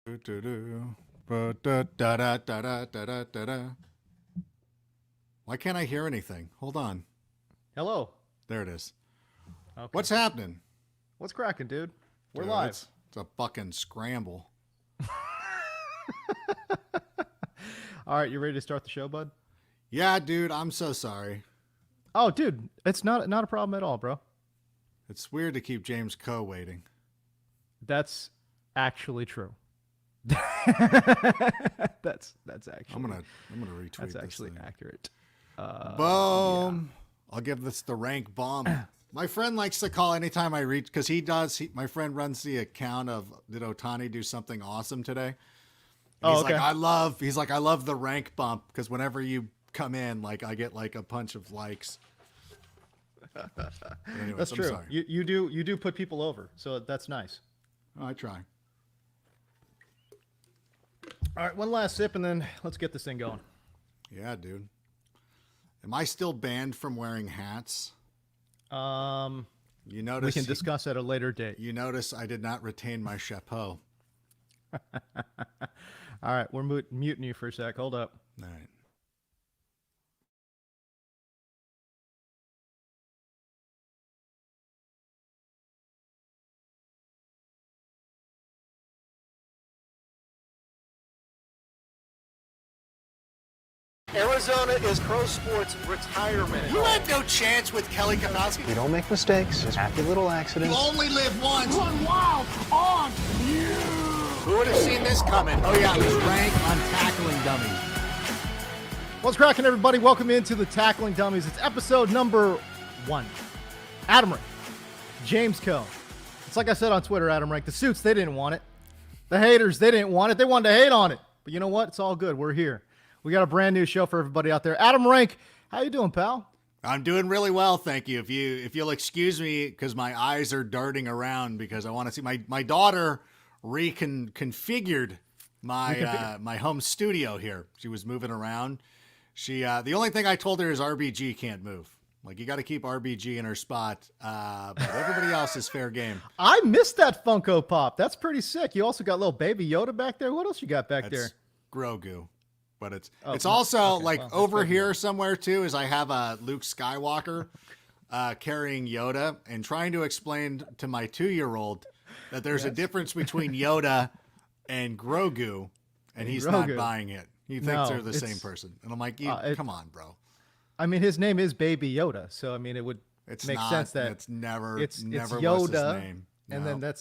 Why can't I hear anything? Hold on. Hello. There it is. Okay. What's happening? What's cracking, dude? We're Dude, live. It's a fucking scramble. All right, you ready to start the show, bud? Yeah, dude, I'm so sorry. Oh, dude, it's not a problem at all, bro. It's weird to keep James Coe waiting. That's actually true. that's actually. I'm gonna retweet That's this actually thing. accurate. Boom! Yeah. I'll give this the rank bomb. My friend likes to call anytime I reach because my friend runs the account of did Otani do something awesome today? And he's okay. like, I love the rank bump because whenever you come in, like I get like a bunch of likes. Anyways, That's I'm true. sorry. You do put people over, so that's nice. I try. All right, one last sip, and then let's get this thing going. Yeah, dude. Am I still banned from wearing hats? You notice We can discuss at a later date. You notice I did not retain my chapeau. All right, we're muting you for a sec. Hold up. All right. Arizona is pro sports retirement. You had no chance with Kelly Kapowski. We don't make mistakes, just happy little accidents. You only live once. Run wild on you. Who would have seen this coming? Oh yeah, it was rank on tackling dummies. What's cracking, everybody? Welcome into the Tackling Dummies. It's episode number 1. Adam Rank, James Coe. It's like I said on Twitter, Adam Rank. The suits, they didn't want it. The haters, they didn't want it. They wanted to hate on it. But you know what? It's all good. We're here. We got a brand new show for everybody out there. Adam Rank, how you doing, pal? I'm doing really well, thank you. If you'll excuse me, because my eyes are darting around because I want to see my daughter reconfigured my home studio here. She was moving around. She the only thing I told her is RBG can't move. Like, you got to keep RBG in her spot, but everybody else is fair game. I missed that Funko Pop. That's pretty sick. You also got little baby Yoda back there. What else you got back there? Grogu. But it's Oh, also okay, like well, over that's here somewhere too is I have a Luke Skywalker carrying Yoda and trying to explain to my 2-year-old that there's a difference between Yoda and Grogu, and he's not Grogu. buying it. He thinks they're the same person. And I'm like, come on, bro. I mean, his name is Baby Yoda, so I mean, it would make sense that it's never it's never Yoda, was his name. and No. then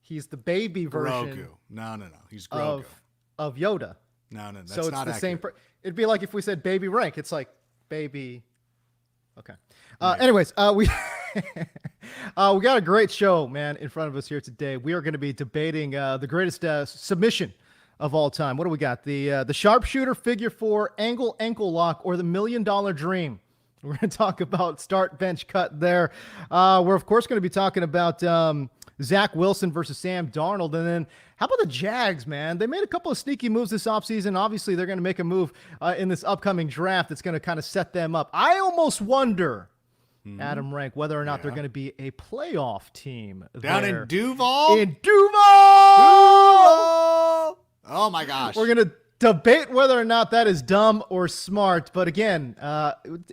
he's the baby version Grogu. No. He's Grogu. of Yoda. No, that's So it's not the accurate. same. It'd be like if we said Baby Rank. It's like Baby. Okay. Anyways, we we got a great show, man, in front of us here today. We are going to be debating the greatest submission of all time. What do we got? The Sharpshooter Figure 4 Angle Ankle Lock or the $1 Million Dream. We're going to talk about start bench cut there. We're of course going to be talking about Zach Wilson versus Sam Darnold. And then how about the Jags, man? They made a couple of sneaky moves this offseason. Obviously, they're going to make a move in this upcoming draft that's going to kind of set them up. I almost wonder, Adam Rank, whether or not they're going to be a playoff team Down there in Duval? In Duval! Oh my gosh. We're going to debate whether or not that is dumb or smart. But again,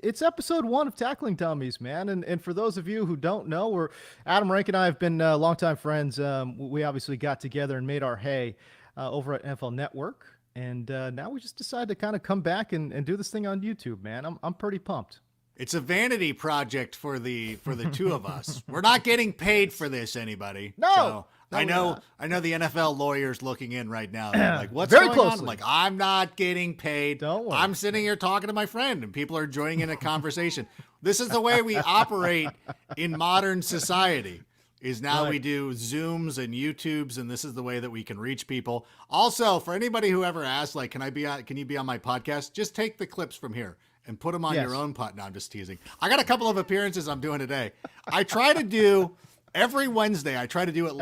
it's episode 1 of Tackling Dummies, man. And for those of you who don't know, Adam Rank and I have been longtime friends. We obviously got together and made our hay over at NFL Network. And now we just decided to kind of come back and do this thing on YouTube, man. I'm pretty pumped. It's a vanity project for the two of us. We're not getting paid for this, anybody. No. So No, I we're know not. I know the NFL lawyers looking in right now. They're like, what's Very going on? closely. I'm like, I'm not getting paid. Don't worry. I'm sitting here talking to my friend and people are joining in a conversation. This is the way we operate in modern society. Is now Right. we do Zooms and YouTubes, and this is the way that we can reach people. Also, for anybody who ever asks, like, can you be on my podcast? Just take the clips from here and put them on Yes. your own pod. No, I'm just teasing. I got a couple of appearances I'm doing today. I try to do every Wednesday. I try to do at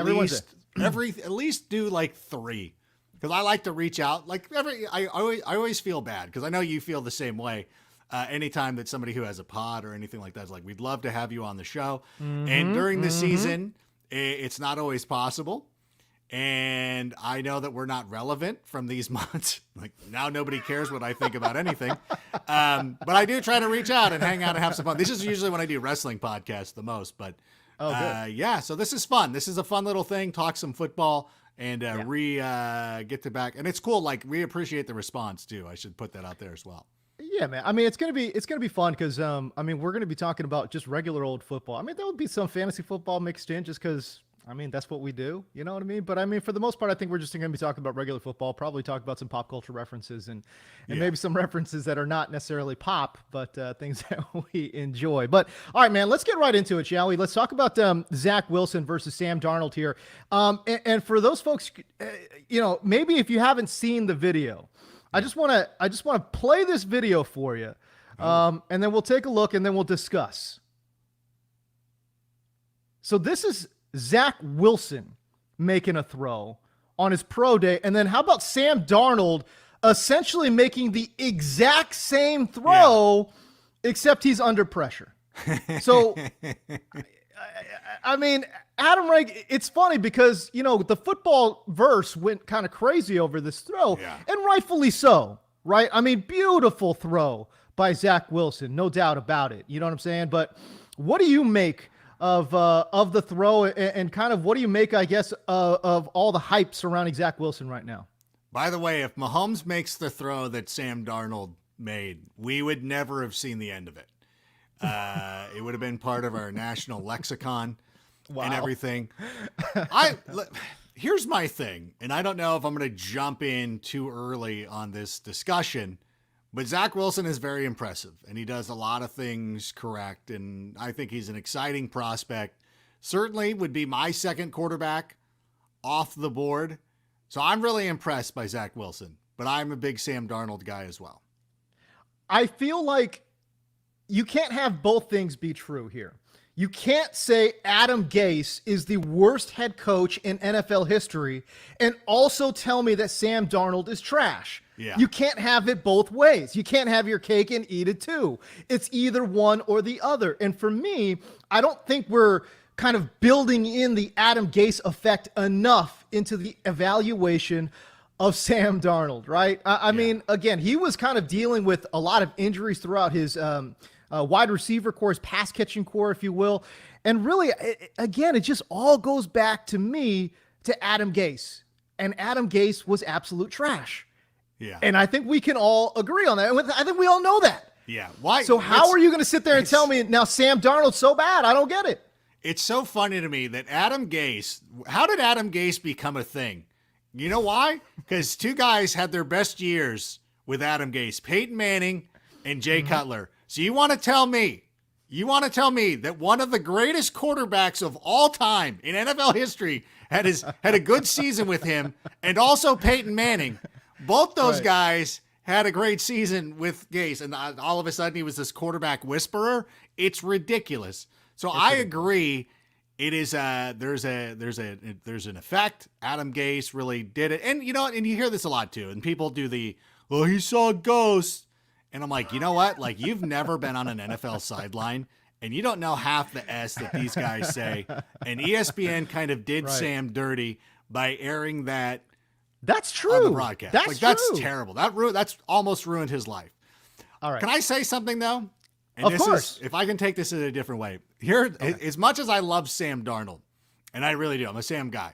least do like 3 because I like to reach out. Like I always feel bad because I know you feel the same way. Anytime that somebody who has a pod or anything like that is like, we'd love to have you on the show. And during the season, it's not always possible. And I know that we're not relevant from these months. Like now nobody cares what I think about anything. But I do try to reach out and hang out and have some fun. This is usually when I do wrestling podcasts the most, but yeah, so this is fun. This is a fun little thing. Talk some football and get to back. And it's cool. Like we appreciate the response too. I should put that out there as well. Yeah, man. I mean, it's gonna be fun because I mean, we're gonna be talking about just regular old football. I mean, there would be some fantasy football mixed in just because. I mean, that's what we do. You know what I mean? But I mean, for the most part, I think we're just going to be talking about regular football, probably talk about some pop culture references and maybe some references that are not necessarily pop, but things that we enjoy. But all right, man, let's get right into it, shall we? Let's talk about Zach Wilson versus Sam Darnold here. And for those folks, maybe if you haven't seen the video, I just want to play this video for you. And then we'll take a look and then we'll discuss. So this is Zach Wilson making a throw on his pro day. And then how about Sam Darnold essentially making the exact same throw, except he's under pressure. So, I mean, Adam Rank, it's funny because, the football verse went kind of crazy over this throw, and rightfully so, right? I mean, beautiful throw by Zach Wilson, no doubt about it. You know what I'm saying? But what do you make of the throw and kind of what do you make, I guess, of all the hype surrounding Zach Wilson right now? By the way, if Mahomes makes the throw that Sam Darnold made, we would never have seen the end of it. It would have been part of our national lexicon and everything. Here's my thing, and I don't know if I'm going to jump in too early on this discussion, but Zach Wilson is very impressive, and he does a lot of things correct, and I think he's an exciting prospect. Certainly would be my second quarterback off the board. So I'm really impressed by Zach Wilson, but I'm a big Sam Darnold guy as well. I feel like you can't have both things be true here. You can't say Adam Gase is the worst head coach in NFL history and also tell me that Sam Darnold is trash. Yeah. You can't have it both ways. You can't have your cake and eat it too. It's either one or the other. And for me, I don't think we're kind of building in the Adam Gase effect enough into the evaluation of Sam Darnold, right? I mean, again, he was kind of dealing with a lot of injuries throughout his wide receiver core, his pass catching core, if you will. And really, again, it just all goes back to me to Adam Gase. And Adam Gase was absolute trash. Yeah. And I think we can all agree on that. And I think we all know that. Yeah. Why? So how are you going to sit there and tell me now Sam Darnold's so bad? I don't get it. It's so funny to me that Adam Gase, how did Adam Gase become a thing? You know why? Because two guys had their best years with Adam Gase, Peyton Manning and Jay Cutler. So you want to tell me that one of the greatest quarterbacks of all time in NFL history had a good season with him, and also Peyton Manning. Both those guys had a great season with Gase, and all of a sudden he was this quarterback whisperer. It's ridiculous. So I agree. It is there's an effect. Adam Gase really did it, and and you hear this a lot too. And people do he saw a ghost, and I'm like, you know what? Like you've never been on an NFL sideline, and you don't know half the S that these guys say. And ESPN kind of did Sam dirty by airing that. That's true. On the broadcast. That's That's terrible. That's almost ruined his life. All right. Can I say something though? And of course. If I can take this in a different way. Here, as much as I love Sam Darnold, and I really do, I'm a Sam guy.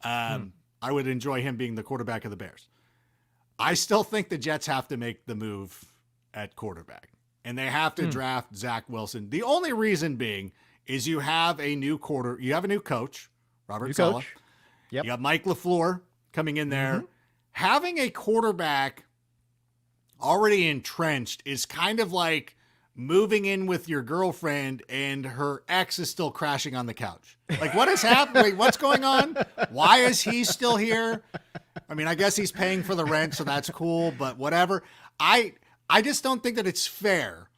I would enjoy him being the quarterback of the Bears. I still think the Jets have to make the move at quarterback, and they have to draft Zach Wilson. The only reason being is you have a new coach, Robert Saleh. Yep. You got Mike LaFleur coming in there. Having a quarterback already entrenched is kind of like moving in with your girlfriend and her ex is still crashing on the couch. Like, what is happening? What's going on? Why is he still here? I mean, I guess he's paying for the rent, so that's cool, but whatever. I just don't think that it's fair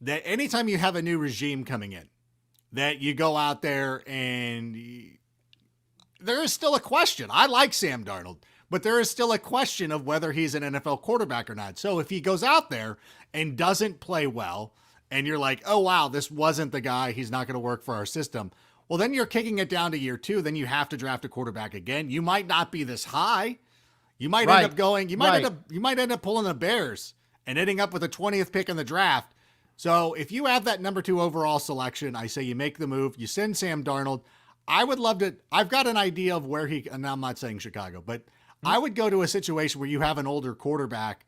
that anytime you have a new regime coming in, that you go out there and there is still a question. I like Sam Darnold, but there is still a question of whether he's an NFL quarterback or not. So if he goes out there and doesn't play well, and you're like, oh, wow, this wasn't the guy, he's not going to work for our system, Well, then you're kicking it down to year 2. Then you have to draft a quarterback again. You might not be this high. You might end up going. You might end up pulling the Bears and ending up with the 20th pick in the draft. So if you have that number 2 overall selection, I say you make the move. You send Sam Darnold. I would love to. I've got an idea of where he. And I'm not saying Chicago, but I would go to a situation where you have an older quarterback.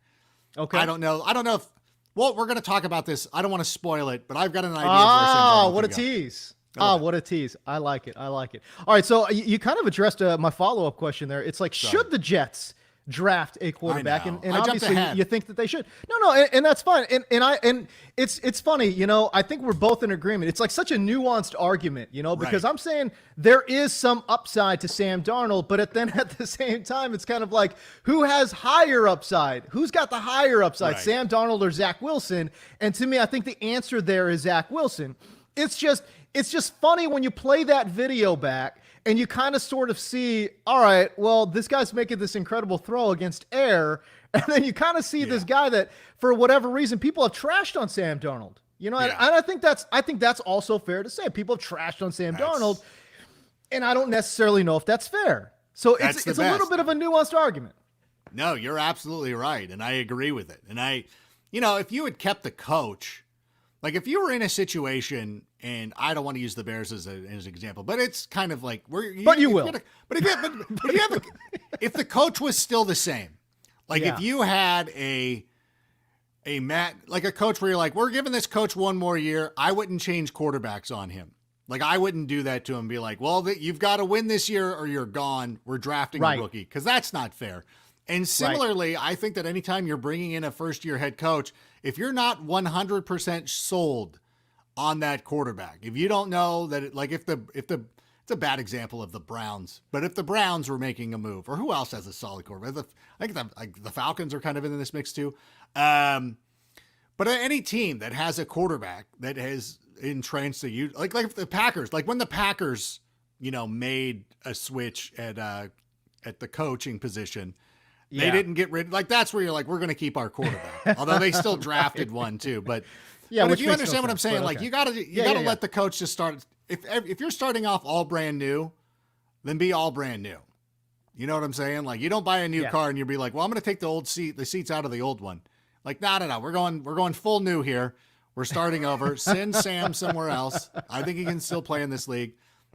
Okay. I don't know if. Well, we're going to talk about this. I don't want to spoil it, but I've got an idea. Oh, what a tease. What a tease. I like it. All right. So you kind of addressed my follow-up question there. It's like, should the Jets draft a quarterback? And obviously you think that they should. No, and that's fine. And it's funny, I think we're both in agreement. It's like such a nuanced argument, because I'm saying there is some upside to Sam Darnold, but then at the same time, it's kind of like, who has higher upside? Who's got the higher upside, right. Sam Darnold or Zach Wilson? And to me, I think the answer there is Zach Wilson. It's just funny when you play that video back and you kind of sort of see, all right, well, this guy's making this incredible throw against air. And then you kind of see this guy that, for whatever reason, people have trashed on Sam Darnold. And I think that's also fair to say. People have trashed on Sam Darnold, and I don't necessarily know if that's fair. So it's a little bit of a nuanced argument. No, you're absolutely right, and I agree with it. And if you had kept the coach, like if you were in a situation, and I don't want to use the Bears as an example, but it's kind of like you will. If the coach was still the same, like if you had a coach where you're like, we're giving this coach one more year, I wouldn't change quarterbacks on him. Like I wouldn't do that to him. Be like, well, you've got to win this year or you're gone. We're drafting a rookie, because that's not fair. And similarly, I think that anytime you're bringing in a first-year head coach, if you're not 100% sold on that quarterback, if you don't know that, it's a bad example of the Browns, but if the Browns were making a move, or who else has a solid quarterback? I think the Falcons are kind of in this mix too. But any team that has a quarterback that has entrenched to you, like the Packers, like when the Packers, made a switch at the coaching position. They didn't get rid. Like that's where you're like, we're going to keep our quarterback. Although they still drafted one too. But if you understand what I'm saying, like you gotta let the coach just start. If you're starting off all brand new, then be all brand new. You know what I'm saying? Like you don't buy a new car and you'll be like, well, I'm going to take the seats out of the old one. Like no. We're going full new here. We're starting over. Send Sam somewhere else. I think he can still play in this league.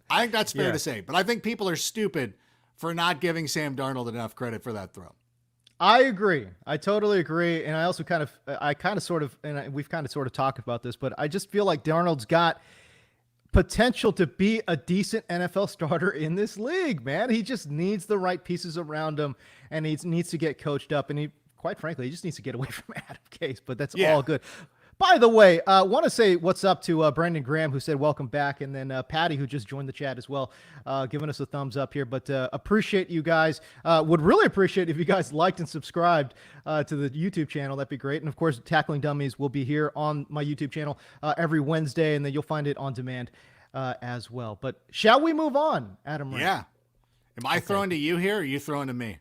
I think that's fair to say. But I think people are stupid for not giving Sam Darnold enough credit for that throw. I agree. I totally agree. And I also we've kind of sort of talked about this, but I just feel like Darnold's got potential to be a decent NFL starter in this league, man. He just needs the right pieces around him, and he needs to get coached up. And quite frankly, he just needs to get away from Adam Case, but that's all good. By the way, I want to say what's up to Brandon Graham, who said welcome back, and then Patty, who just joined the chat as well, giving us a thumbs up here. But appreciate you guys. Would really appreciate if you guys liked and subscribed to the YouTube channel. That'd be great. And, of course, Tackling Dummies will be here on my YouTube channel every Wednesday, and then you'll find it on demand as well. But shall we move on, Adam Rank? Yeah. Am I throwing to you here, or are you throwing to me?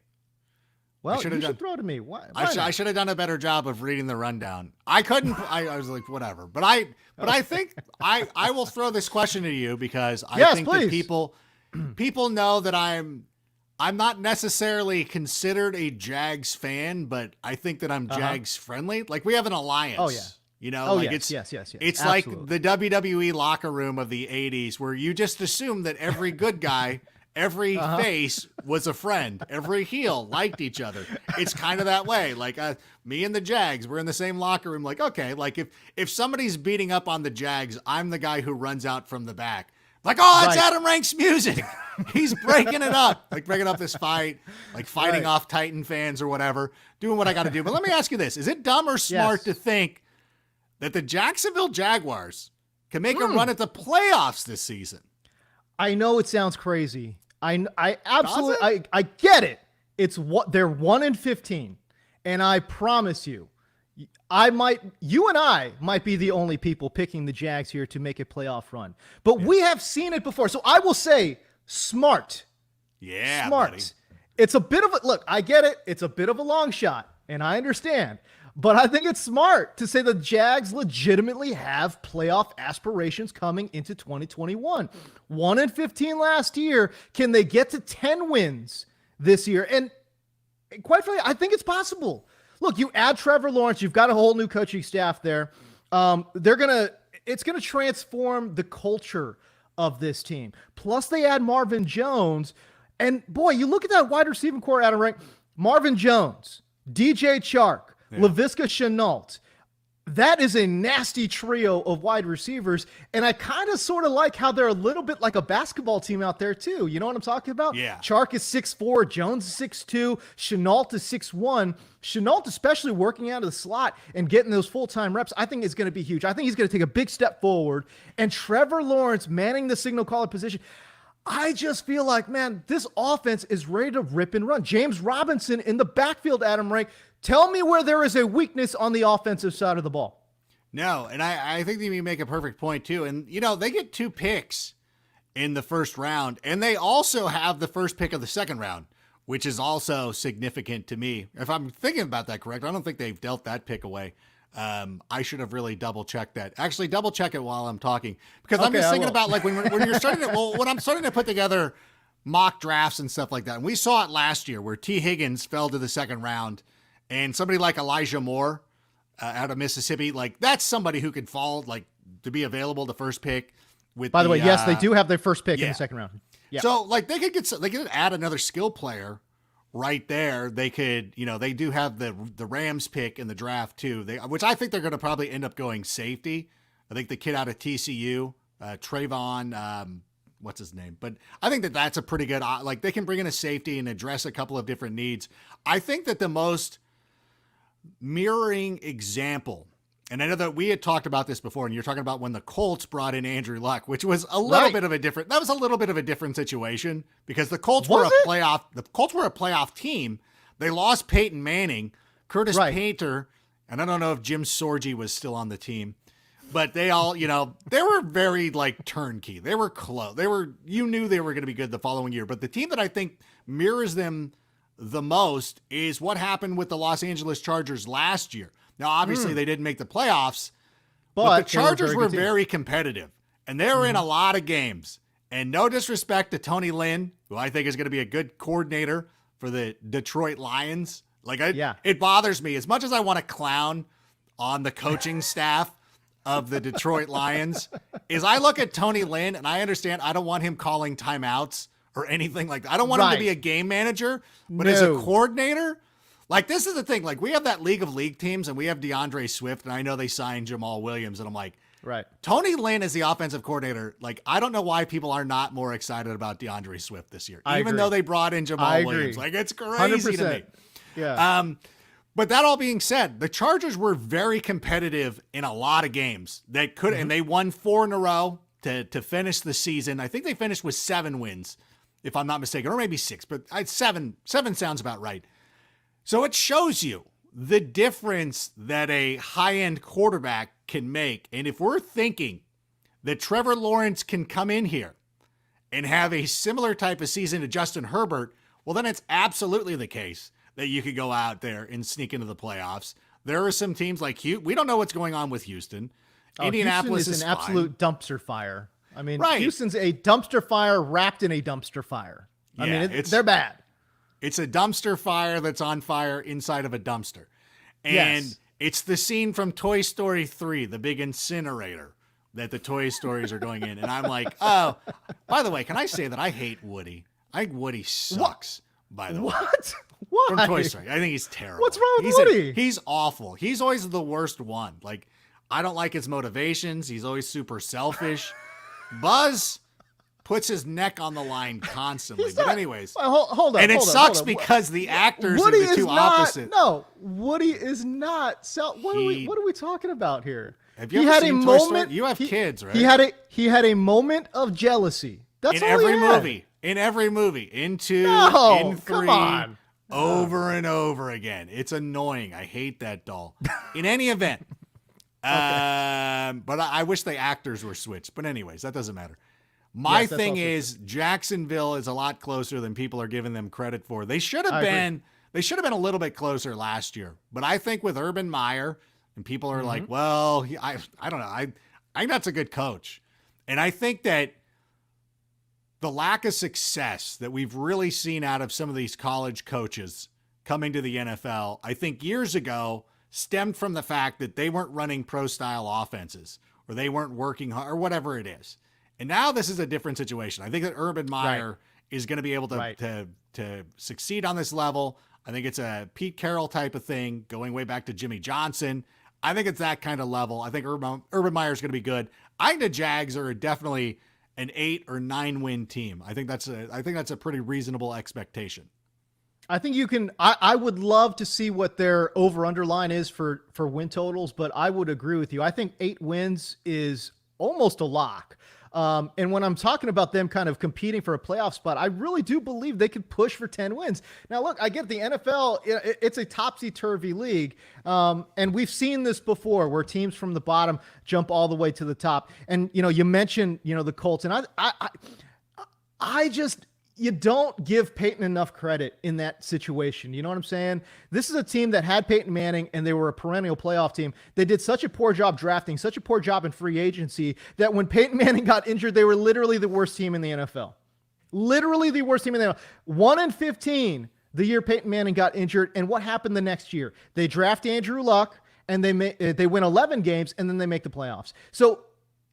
Well, you should throw to me. Why I should have done a better job of reading the rundown. I couldn't. I was like, whatever. But I think I will throw this question to you because I think that people know that I'm not necessarily considered a Jags fan, but I think that I'm Jags friendly. Like we have an alliance. Oh yeah. It's Absolutely. like the WWE locker room of the 80s where you just assume that every good guy, every face was a friend. Every heel liked each other. It's kind of that way. Like me and the Jags, we're in the same locker room. Like, okay, like if somebody's beating up on the Jags, I'm the guy who runs out from the back. Like, oh, that's Adam Rank's music. He's breaking it up. Like breaking up this fight, like fighting off Titan fans or whatever, doing what I got to do. But let me ask you this. Is it dumb or smart to think that the Jacksonville Jaguars can make a run at the playoffs this season? I know it sounds crazy. I absolutely, I get it. It's what they're 1-15. And I promise you, you and I might be the only people picking the Jags here to make a playoff run, but we have seen it before. So I will say smart. Yeah. Smart. Buddy. It's a bit of look, I get it. It's a bit of a long shot and I understand, But I think it's smart to say the Jags legitimately have playoff aspirations coming into 2021. 1-15 last year. Can they get to 10 wins this year? And quite frankly, I think it's possible. Look, you add Trevor Lawrence, you've got a whole new coaching staff there. It's gonna transform the culture of this team. Plus, they add Marvin Jones, and boy, you look at that wide receiving core, Adam, right? Marvin Jones, DJ Chark, Laviska Shenault. That is a nasty trio of wide receivers, and I kind of sort of like how they're a little bit like a basketball team out there too. You know what I'm talking about? Yeah. Chark is 6'4", Jones is 6'2", Shenault is 6'1". Shenault, especially working out of the slot and getting those full-time reps, I think is going to be huge. I think he's going to take a big step forward, and Trevor Lawrence manning the signal caller position. I just feel like, man, this offense is ready to rip and run. James Robinson in the backfield, Adam Rank. Tell me where there is a weakness on the offensive side of the ball. No, and I think you make a perfect point too. And, they get 2 picks in the first round, and they also have the first pick of the second round, which is also significant to me. If I'm thinking about that correct, I don't think they've dealt that pick away. I should have really double-checked that. Actually, double-check it while I'm talking, because I'm just thinking about like when you're starting to, when I'm starting to put together mock drafts and stuff like that. And we saw it last year where T. Higgins fell to the second round, and somebody like Elijah Moore out of Mississippi, like that's somebody who could fall like to be available the first pick. By the way, yes, they do have their first pick in the second round. Yeah. So like they could add another skill player right there. They could, they do have the Rams pick in the draft too. Which I think they're going to probably end up going safety. I think the kid out of TCU, Trayvon, what's his name? But I think that's a pretty good, like they can bring in a safety and address a couple of different needs. I think that the most mirroring example, and I know that we had talked about this before, and you're talking about when the Colts brought in Andrew Luck, which was a little bit of a different situation, because the Colts were a playoff team. They lost Peyton Manning, Curtis Painter, and I don't know if Jim Sorgi was still on the team, but they all, they were very like turnkey. They were close. You knew they were going to be good the following year, but the team that I think mirrors them the most is what happened with the Los Angeles Chargers last year. Now, obviously, they didn't make the playoffs, but the Chargers were very competitive, and they were in a lot of games. And no disrespect to Tony Lynn, who I think is going to be a good coordinator for the Detroit Lions. It bothers me. As much as I want to clown on the coaching staff of the Detroit Lions, is I look at Tony Lynn, and I understand I don't want him calling timeouts or anything like that. I don't want him to be a game manager, but as a coordinator, like this is the thing. Like we have that League of League teams, and we have DeAndre Swift, and I know they signed Jamal Williams, and I'm like, Tony Lynn is the offensive coordinator. Like I don't know why people are not more excited about DeAndre Swift this year, even though they brought in Jamal Williams. Like it's crazy to me. Yeah. But that all being said, the Chargers were very competitive in a lot of games. They could, and they won 4 in a row to finish the season. I think they finished with 7 wins, if I'm not mistaken, or maybe 6, but 7 sounds about right. So it shows you the difference that a high-end quarterback can make. And if we're thinking that Trevor Lawrence can come in here and have a similar type of season to Justin Herbert, well, then it's absolutely the case that you could go out there and sneak into the playoffs. There are some teams like Houston. We don't know what's going on with Houston. Indianapolis Houston is an absolute dumpster fire. I mean, Right. Houston's a dumpster fire wrapped in a dumpster fire. I mean, they're bad. It's a dumpster fire that's on fire inside of a dumpster. And it's the scene from Toy Story 3, the big incinerator that the Toy Stories are going in. And I'm like, oh, by the way, can I say that I hate Woody? I think Woody sucks, by the way. What? Why? From Toy Story. I think he's terrible. What's wrong with Woody? He's awful. He's always the worst one. Like, I don't like his motivations. He's always super selfish. Buzz puts his neck on the line constantly. But anyways. Hold on. And it sucks because the actors are the two opposite. No, Woody is not. What are we talking about here? Have you ever seen Toy Story? You have kids, right? He had a moment of jealousy. That's in all every he had. movie. In every movie. In 2, in 3. Come on. Over and over again. It's annoying. I hate that doll. In any event. But I wish the actors were switched. But anyways, that doesn't matter. My thing is Jacksonville is a lot closer than people are giving them credit for. They should have been They should have been a little bit closer last year. But I think with Urban Meyer, and people are like, well, I don't know. I think that's a good coach. And I think that the lack of success that we've really seen out of some of these college coaches coming to the NFL, I think years ago stemmed from the fact that they weren't running pro-style offenses or they weren't working hard or whatever it is. And now this is a different situation. I think that Urban Meyer is going to be able to succeed on this level. I think it's a Pete Carroll type of thing, going way back to Jimmy Johnson. I think it's that kind of level. I think Urban Meyer is going to be good. I think the Jags are definitely an 8 or 9 win team. I think that's a pretty reasonable expectation. I think you can. I would love to see what their over/under line is for win totals, but I would agree with you. I think 8 wins is almost a lock. And when I'm talking about them kind of competing for a playoff spot, I really do believe they could push for 10 wins. Now, look, I get the NFL, it's a topsy-turvy league. And we've seen this before where teams from the bottom jump all the way to the top. And, you mentioned, the Colts. And I just, you don't give Peyton enough credit in that situation. You know what I'm saying? This is a team that had Peyton Manning and they were a perennial playoff team. They did such a poor job drafting, such a poor job in free agency that when Peyton Manning got injured, they were literally the worst team in the NFL. Literally the worst team in the NFL. 1-15 the year Peyton Manning got injured. And what happened the next year? They draft Andrew Luck and they win 11 games and then they make the playoffs. So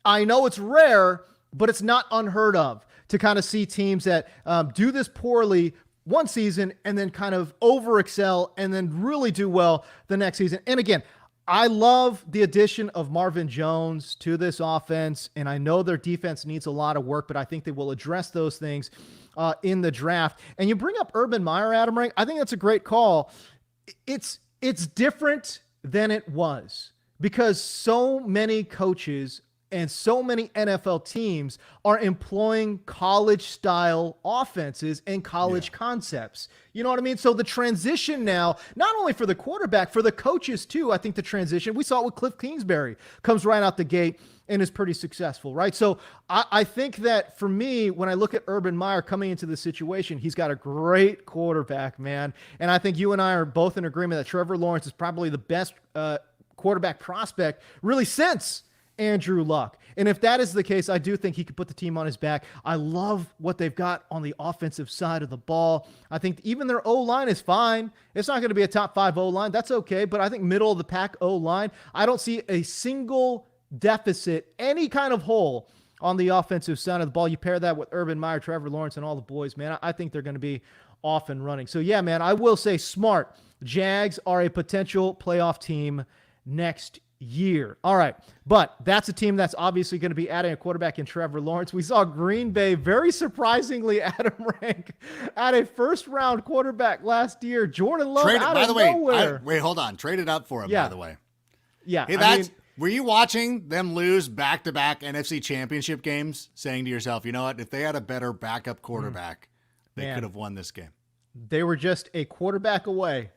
I know it's rare, but it's not unheard of to kind of see teams that do this poorly one season and then kind of over-excel and then really do well the next season. And again, I love the addition of Marvin Jones to this offense, and I know their defense needs a lot of work, but I think they will address those things in the draft. And you bring up Urban Meyer, Adam Rank. I think that's a great call. It's different than it was because so many coaches and so many NFL teams are employing college-style offenses and college concepts. You know what I mean? So the transition now, not only for the quarterback, for the coaches too, I think the transition, we saw it with Cliff Kingsbury, comes right out the gate and is pretty successful, right? So I think that for me, when I look at Urban Meyer coming into the situation, he's got a great quarterback, man. And I think you and I are both in agreement that Trevor Lawrence is probably the best quarterback prospect really since Andrew Luck. And if that is the case, I do think he could put the team on his back. I love what they've got on the offensive side of the ball. I think even their O-line is fine. It's not going to be a top 5 O-line. That's okay. But I think middle of the pack O-line, I don't see a single deficit, any kind of hole on the offensive side of the ball. You pair that with Urban Meyer, Trevor Lawrence, and all the boys, man, I think they're going to be off and running. So yeah, man, I will say smart. Jags are a potential playoff team next year. All right. But that's a team that's obviously going to be adding a quarterback in Trevor Lawrence. We saw Green Bay, very surprisingly, Adam Rank, add a first-round quarterback last year. Jordan Love out of nowhere. Wait, hold on. Traded up for him, by the way. Yeah. Hey, were you watching them lose back-to-back NFC championship games, saying to yourself, you know what, if they had a better backup quarterback, they could have won this game? They were just a quarterback away.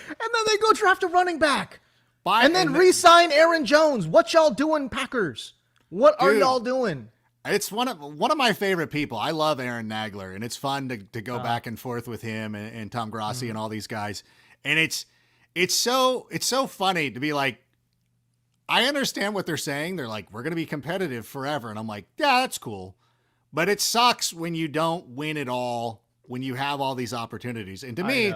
And then they go draft a running back. And then re-sign Aaron Jones. What y'all doing, Packers? What are y'all doing? It's one of my favorite people. I love Aaron Nagler, and it's fun to go back and forth with him and Tom Grossi and all these guys. And it's so funny to be like, I understand what they're saying. They're like, we're going to be competitive forever. And I'm like, yeah, that's cool. But it sucks when you don't win it all, when you have all these opportunities. And to me,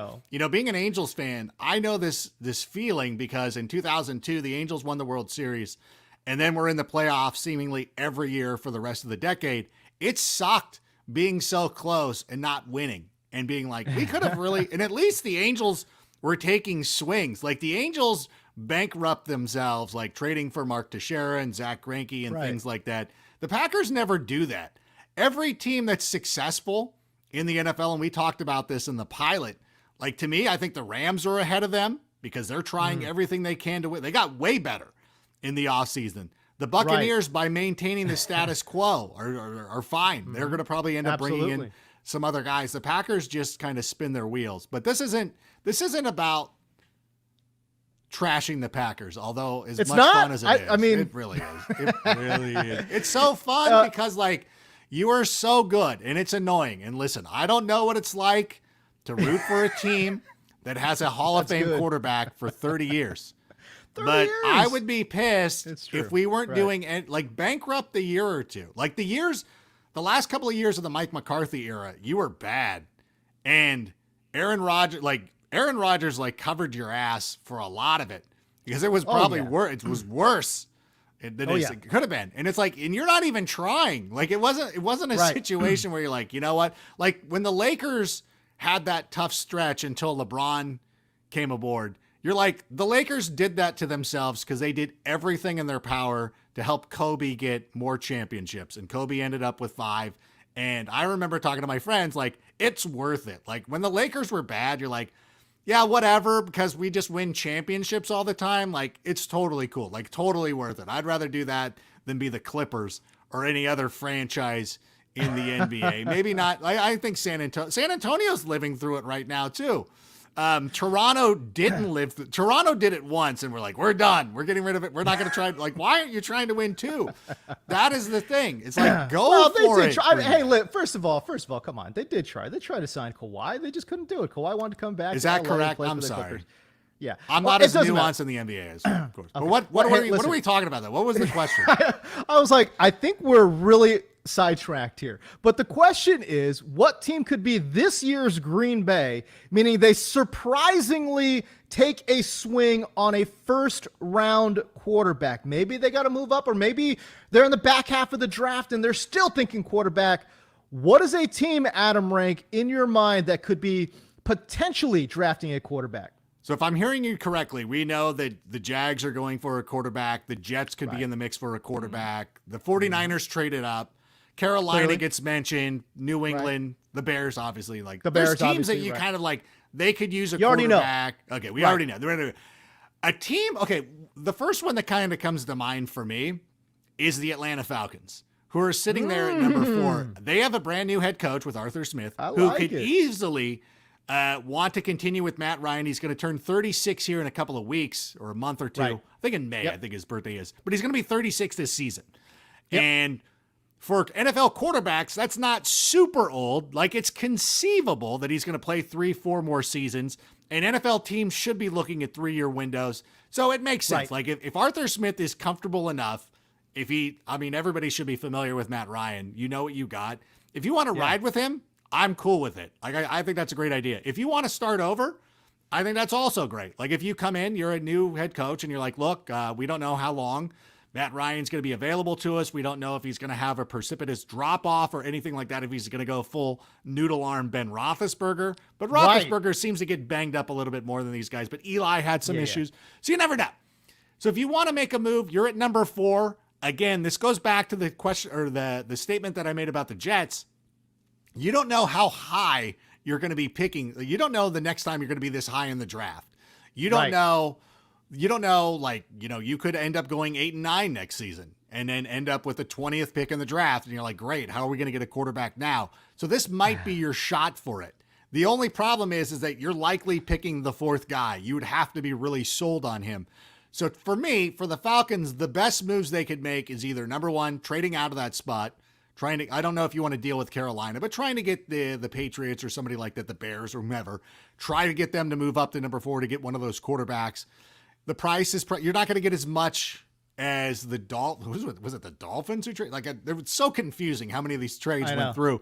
being an Angels fan, I know this feeling because in 2002, the Angels won the World Series and then we're in the playoffs seemingly every year for the rest of the decade. It sucked being so close and not winning and being like, we could have really, and at least the Angels were taking swings. Like the Angels bankrupt themselves, like trading for Mark Teixeira and Zach Greinke and things like that. The Packers never do that. Every team that's successful in the NFL, and we talked about this in the pilot, like to me, I think the Rams are ahead of them because they're trying everything they can to win. They got way better in the offseason. The Buccaneers, by maintaining the status quo, are fine. They're going to probably end up bringing in some other guys. The Packers just kind of spin their wheels. But this isn't about trashing the Packers, although as much fun as it is. I mean, it really is. It really is. It's so fun because, like, You are so good, and it's annoying. And listen, I don't know what it's like to root for a team that has a Hall of Fame quarterback for 30 years. 30 but years. I would be pissed if we weren't Right. doing it, like bankrupt the year or two. Like the last couple of years of the Mike McCarthy era, you were bad. And Aaron Rodgers covered your ass for a lot of it because it was probably worse. It was worse than it could have been. And it's like, and you're not even trying. Like it wasn't a situation where you're like, you know what? Like when the Lakers had that tough stretch until LeBron came aboard, you're like, the Lakers did that to themselves because they did everything in their power to help Kobe get more championships. And Kobe ended up with 5. And I remember talking to my friends, like, it's worth it. Like when the Lakers were bad, you're like, yeah, whatever, because we just win championships all the time. Like it's totally cool, like totally worth it. I'd rather do that than be the Clippers or any other franchise in the NBA. Maybe not. I think San Antonio's living through it right now too. Toronto didn't Toronto did it once and we're like, we're done. We're getting rid of it. We're not going to try. Like, why aren't you trying to win 2? That is the thing. It's like, go for it. Hey, first of all, come on. They did try. They tried to sign Kawhi. They just couldn't do it. Kawhi wanted to come back. Is that to LA correct? play I'm for the sorry. Clippers. Yeah. I'm not as nuanced in the NBA as, of course. Okay. But what are we talking about though? What was the question? I was like, I think we're really sidetracked here. But the question is, what team could be this year's Green Bay, meaning they surprisingly take a swing on a first round quarterback? Maybe they got to move up, or maybe they're in the back half of the draft and they're still thinking quarterback. What is a team, Adam Rank, in your mind that could be potentially drafting a quarterback? So if I'm hearing you correctly, we know that the Jags are going for a quarterback. The Jets could be in the mix for a quarterback. The 49ers traded up. Carolina gets mentioned. New England, the Bears, obviously. Like there's teams that you kind of like, they could use a quarterback. Okay, we already know. A team, okay, the first one that kind of comes to mind for me is the Atlanta Falcons, who are sitting there at number 4. They have a brand new head coach with Arthur Smith, who could easily want to continue with Matt Ryan. He's going to turn 36 here in a couple of weeks or a month or two. I think in May, I think his birthday is. But he's going to be 36 this season. And for NFL quarterbacks, that's not super old. Like it's conceivable that he's going to play 3-4 more seasons. And NFL teams should be looking at 3-year windows. So it makes sense. Like if Arthur Smith is comfortable enough, everybody should be familiar with Matt Ryan. You know what you got. If you want to ride with him, I'm cool with it. Like, I think that's a great idea. If you want to start over, I think that's also great. Like if you come in, you're a new head coach and you're like, look, we don't know how long Matt Ryan's going to be available to us. We don't know if he's going to have a precipitous drop off or anything like that. If he's going to go full noodle arm Ben Roethlisberger, but Roethlisberger seems to get banged up a little bit more than these guys, but Eli had some issues. So you never know. So if you want to make a move, you're at number 4. Again, this goes back to the question or the statement that I made about the Jets. You don't know how high you're going to be picking. You don't know the next time you're going to be this high in the draft. You don't know. You don't know, like, you could end up going 8-9 next season and then end up with the 20th pick in the draft. And you're like, great, how are we going to get a quarterback now? So this might be your shot for it. The only problem is that you're likely picking the 4th guy. You would have to be really sold on him. So for me, for the Falcons, the best moves they could make is either number 1, trading out of that spot, I don't know if you want to deal with Carolina, but trying to get the Patriots or somebody like that, the Bears or whomever, try to get them to move up to number 4 to get one of those quarterbacks. The price is, you're not going to get as much as the Dolphins. Was it the Dolphins who trade? Like, it was so confusing how many of these trades went through.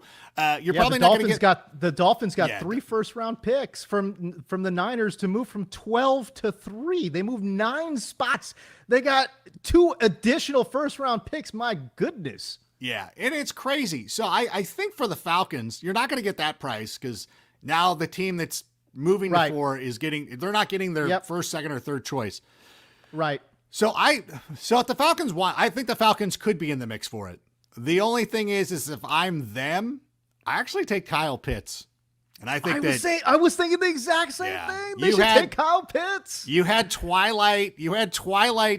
You're probably not going to get. The Dolphins got 3 first-round picks from the Niners to move from 12 to 3. They moved 9 spots. They got 2 additional first-round picks. My goodness. Yeah, and it's crazy. So I think for the Falcons, you're not going to get that price because now the team that's moving to 4 is they're not getting their first, second, or third choice. Right. So if the Falcons want, I think the Falcons could be in the mix for it. The only thing is if I'm them, I actually take Kyle Pitts. And I think I was thinking the exact same thing. They should take Kyle Pitts. You had Twilight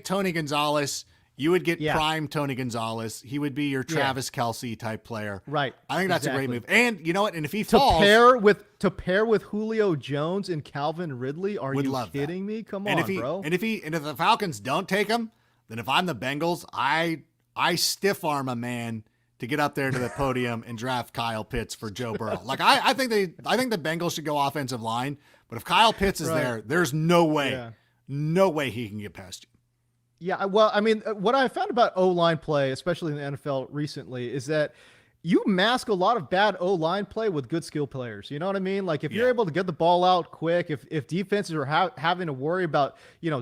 Tony Gonzalez. You would get prime Tony Gonzalez. He would be your Travis Kelce type player. Right. I think that's a great move. And you know what? And if he falls, to pair with Julio Jones and Calvin Ridley, are you kidding me? Come on, bro. And if the Falcons don't take him, then if I'm the Bengals, I stiff arm a man to get up there to the podium and draft Kyle Pitts for Joe Burrow. Like I think the Bengals should go offensive line, but if Kyle Pitts is there's no way he can get past you. Yeah, well, I mean, what I found about O-line play, especially in the NFL recently, is that you mask a lot of bad O-line play with good skill players. You know what I mean? Like if you're able to get the ball out quick, if defenses are having to worry about,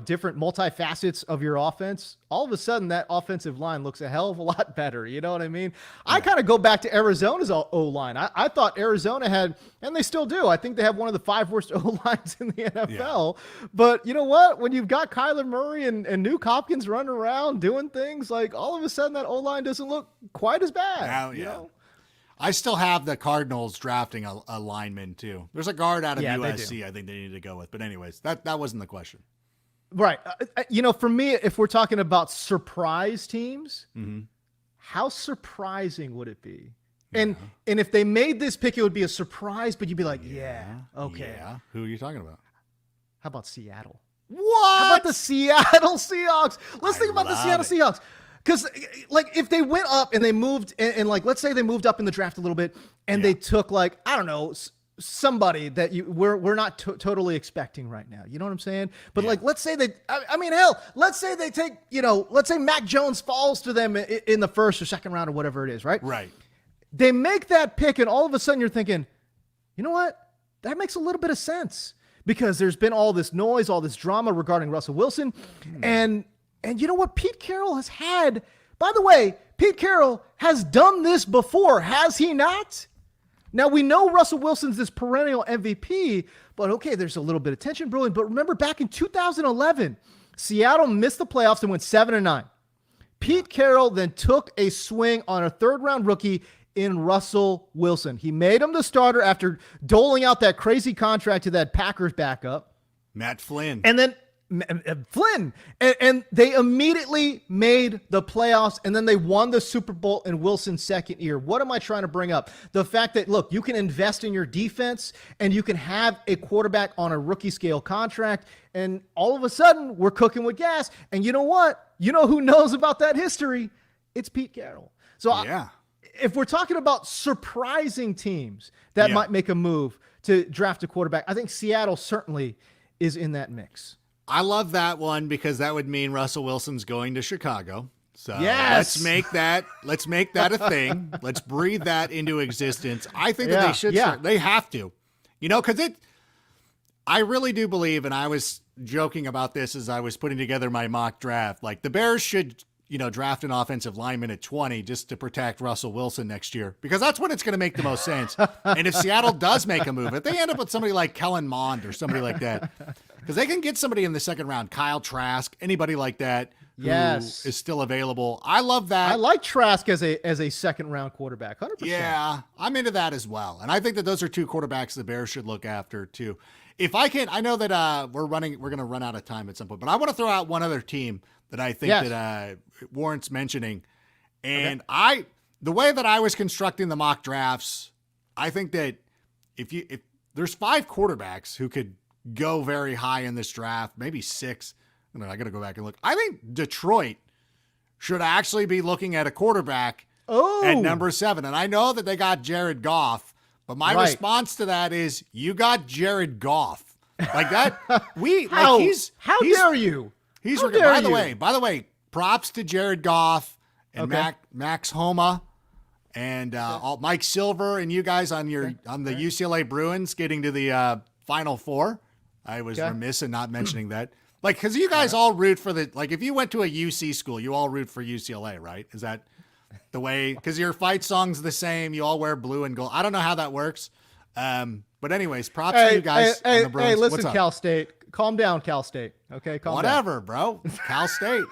different multifacets of your offense, all of a sudden that offensive line looks a hell of a lot better. You know what I mean? Yeah. I kind of go back to Arizona's O-line. I thought Arizona had, and they still do, I think they have one of the 5 worst O-lines in the NFL. Yeah. But you know what? When you've got Kyler Murray and Nuke Hopkins running around doing things, like all of a sudden that O-line doesn't look quite as bad. You know? I still have the Cardinals drafting a lineman too. There's a guard out of USC I think they need to go with. But anyways, that wasn't the question. Right. For me, if we're talking about surprise teams, how surprising would it be? And if they made this pick, it would be a surprise, but you'd be like, okay. Yeah. Who are you talking about? How about Seattle? What? How about the Seattle Seahawks? Let's think about the Seattle Seahawks. Because, if they went up and they moved, and let's say they moved up in the draft a little bit, and they took, I don't know, somebody that we're not totally expecting right now. You know what I'm saying? But, let's say let's say they take, let's say Mac Jones falls to them in the first or second round or whatever it is, right? Right. They make that pick, and all of a sudden you're thinking, you know what? That makes a little bit of sense. Because there's been all this noise, all this drama regarding Russell Wilson, And you know what? Pete Carroll has had, by the way, Pete Carroll has done this before, has he not? Now, we know Russell Wilson's this perennial MVP, but okay, there's a little bit of tension brewing. But remember back in 2011, Seattle missed the playoffs and went 7-9. Pete Carroll then took a swing on a third-round rookie in Russell Wilson. He made him the starter after doling out that crazy contract to that Packers backup. Matt Flynn. And then Flynn, and they immediately made the playoffs, and then they won the Super Bowl in Wilson's second year. What am I trying to bring up? The fact that, look, you can invest in your defense, and you can have a quarterback on a rookie scale contract, and all of a sudden, we're cooking with gas. And you know what? You know who knows about that history? It's Pete Carroll. So if we're talking about surprising teams that might make a move to draft a quarterback, I think Seattle certainly is in that mix. I love that one because that would mean Russell Wilson's going to Chicago. So let's make that a thing. Let's breathe that into existence. I think that they should. They have to, because I really do believe, and I was joking about this as I was putting together my mock draft, like the Bears should, draft an offensive lineman at 20 just to protect Russell Wilson next year, because that's when it's going to make the most sense. And if Seattle does make a move, if they end up with somebody like Kellen Mond or somebody like that, because they can get somebody in the second round, Kyle Trask, anybody like that who is still available. I love that. I like Trask as a second round quarterback, 100%. Yeah, I'm into that as well. And I think that those are two quarterbacks the Bears should look after too. If I can, I know that we're going to run out of time at some point, but I want to throw out one other team that I think that warrants mentioning. And the way that I was constructing the mock drafts, I think that if there's 5 quarterbacks who could go very high in this draft, maybe 6. I got to go back and look. I think Detroit should actually be looking at a quarterback at number 7. And I know that they got Jared Goff, but my response to that is, you got Jared Goff like that. How dare you? By the way, props to Jared Goff and Max Homa and Mike Silver and you guys on the UCLA Bruins getting to the Final Four. I was remiss in not mentioning that. Because you guys all root for if you went to a UC school, you all root for UCLA, right? Is that the way? Because your fight song's the same. You all wear blue and gold. I don't know how that works. But anyways, props to you guys on the Bruins. Hey, listen, Cal State. Calm down, Cal State. Okay, calm Whatever, down. bro. Cal State.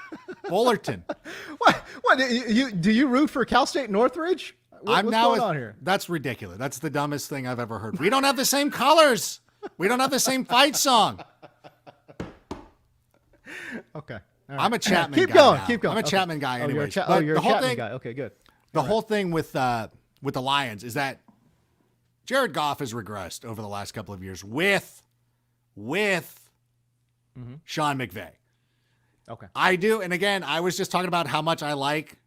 Fullerton. What? Do you root for Cal State Northridge? What's going on here? That's ridiculous. That's the dumbest thing I've ever heard. We don't have the same colors. We don't have the same fight song. Okay. Right. I'm a Chapman guy. Keep going. I'm a Chapman guy anyway. You're a Chapman guy. Okay, good. The whole thing with the Lions is that Jared Goff has regressed over the last couple of years with Sean McVay. Okay. I do. And again, I was just talking about how much I like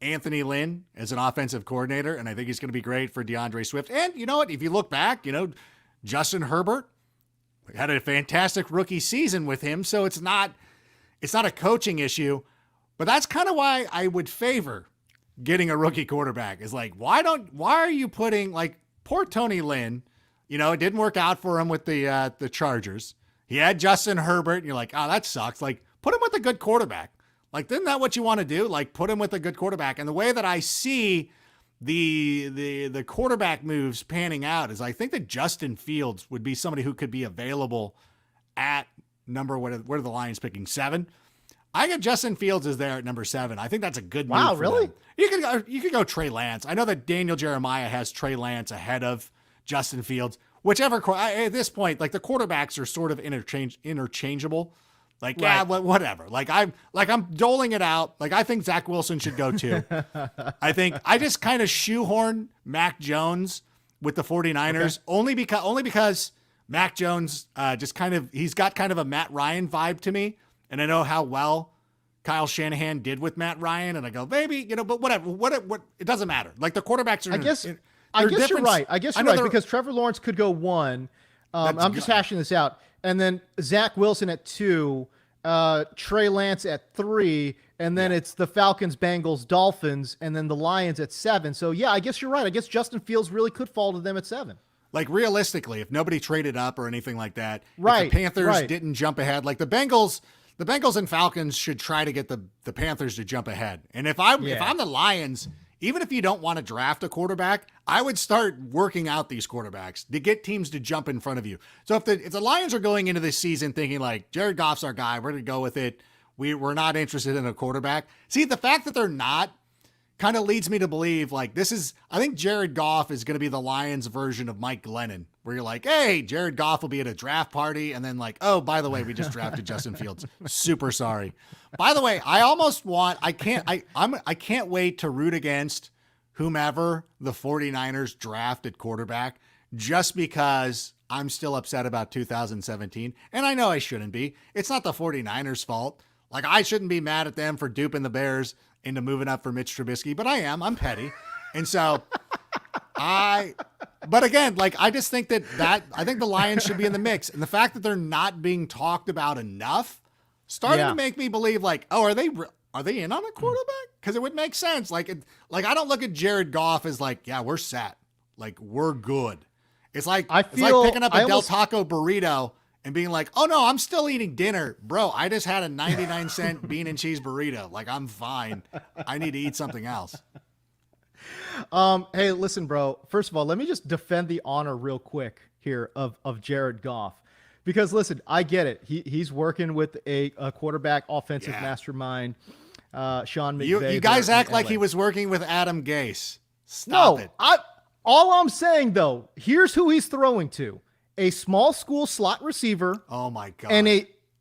Anthony Lynn as an offensive coordinator, and I think he's going to be great for DeAndre Swift. And you know what? If you look back, Justin Herbert had a fantastic rookie season with him, so it's not a coaching issue. But that's kind of why I would favor getting a rookie quarterback. Is like, why are you putting, like, poor Tony Lynn? It didn't work out for him with the Chargers. He had Justin Herbert, and you're like, oh, that sucks. Like, put him with a good quarterback. Like, isn't that what you want to do? Like, put him with a good quarterback. And the way that I see the quarterback moves panning out is I think that Justin Fields would be somebody who could be available at number, what are the Lions picking, 7? I got Justin Fields is there at number 7. I think that's a good move. Wow, for really? them. You could go Trey Lance. I know that Daniel Jeremiah has Trey Lance ahead of Justin Fields. Whichever, at this point, like, the quarterbacks are sort of interchangeable. Like, right. Yeah, whatever. Like, I'm doling it out. Like, I think Zach Wilson should go too. I just kind of shoehorn Mac Jones with the 49ers only because Mac Jones he's got kind of a Matt Ryan vibe to me. And I know how well Kyle Shanahan did with Matt Ryan. And I go, maybe, but whatever, what, it doesn't matter. Like, the quarterbacks are, I guess you're right. Because Trevor Lawrence could go 1. I'm just hashing this out. And then Zach Wilson at 2, Trey Lance at 3, and then it's the Falcons, Bengals, Dolphins, and then the Lions at 7. So, yeah, I guess you're right. I guess Justin Fields really could fall to them at 7. Like, realistically, if nobody traded up or anything like that, right, if the Panthers didn't jump ahead, like the Bengals and Falcons should try to get the Panthers to jump ahead. And if I'm the Lions, even if you don't want to draft a quarterback, I would start working out these quarterbacks to get teams to jump in front of you. So if the Lions are going into this season thinking like, Jared Goff's our guy, we're going to go with it, we're not interested in a quarterback. See, the fact that they're not kind of leads me to believe like I think Jared Goff is going to be the Lions version of Mike Glennon, where you're like, hey, Jared Goff will be at a draft party. And then like, oh, by the way, we just drafted Justin Fields. Super sorry. By the way, I can't wait to root against whomever the 49ers draft at quarterback, just because I'm still upset about 2017. And I know I shouldn't be. It's not the 49ers' fault. Like, I shouldn't be mad at them for duping the Bears into moving up for Mitch Trubisky, but I am. I'm petty. And so but again, like, I just think I think the Lions should be in the mix. And the fact that they're not being talked about enough started to make me believe like, oh, are they in on a quarterback? Because it would make sense. Like, I don't look at Jared Goff as like, yeah, we're set. Like, we're good. It's like picking up a Del Taco burrito and being like, oh no, I'm still eating dinner. Bro, I just had a 99-cent bean and cheese burrito. Like, I'm fine. I need to eat something else. Hey, listen, bro. First of all, let me just defend the honor real quick here of Jared Goff. Because listen, I get it. He's working with a quarterback offensive mastermind, Sean McVay. You guys act like he was working with Adam Gase. Stop it. All I'm saying, though, here's who he's throwing to. A small school slot receiver. Oh, my God.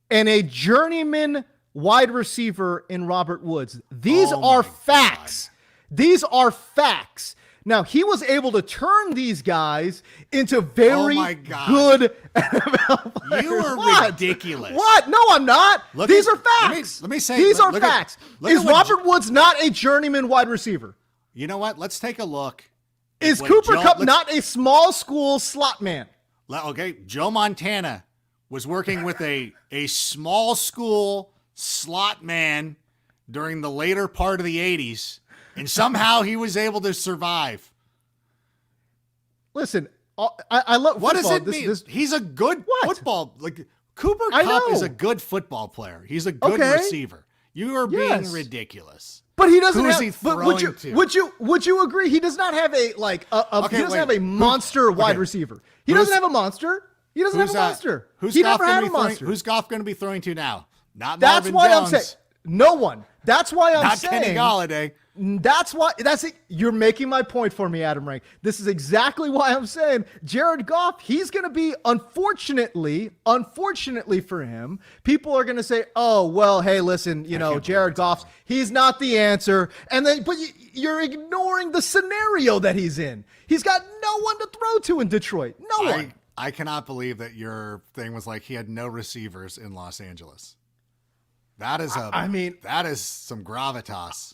And a journeyman wide receiver in Robert Woods. These are facts. God. These are facts. Now, he was able to turn these guys into very good NFL players. You are ridiculous. What? No, I'm not. These are facts. Let me say these are facts. Is Robert Woods not a journeyman wide receiver? You know what? Let's take a look. Is Cooper Kupp not a small school slot man? Okay, Joe Montana was working with a small school slot man during the later part of the 80s, and somehow he was able to survive. Listen, I love. What does it mean? He's a good football. Like, Cooper Kupp is a good football player. He's a good receiver. You are being ridiculous. But he doesn't have. Who is he throwing to? Would you agree? He does not have a he doesn't have a monster wide receiver. He doesn't have a monster. He doesn't have a monster. Who's he never had a monster. Who's Goff going to be throwing to now? Not That's Marvin why Jones. I'm saying no one. That's why I'm saying. Not Kenny Galladay. That's it. You're making my point for me, Adam Rank. This is exactly why I'm saying Jared Goff, he's going to be, unfortunately for him, people are going to say, oh, well, hey, listen, Jared Goff, he's not the answer. And then, but you're ignoring the scenario that he's in. He's got no one to throw to in Detroit. No one. I cannot believe that your thing was like he had no receivers in Los Angeles. That is that is some gravitas.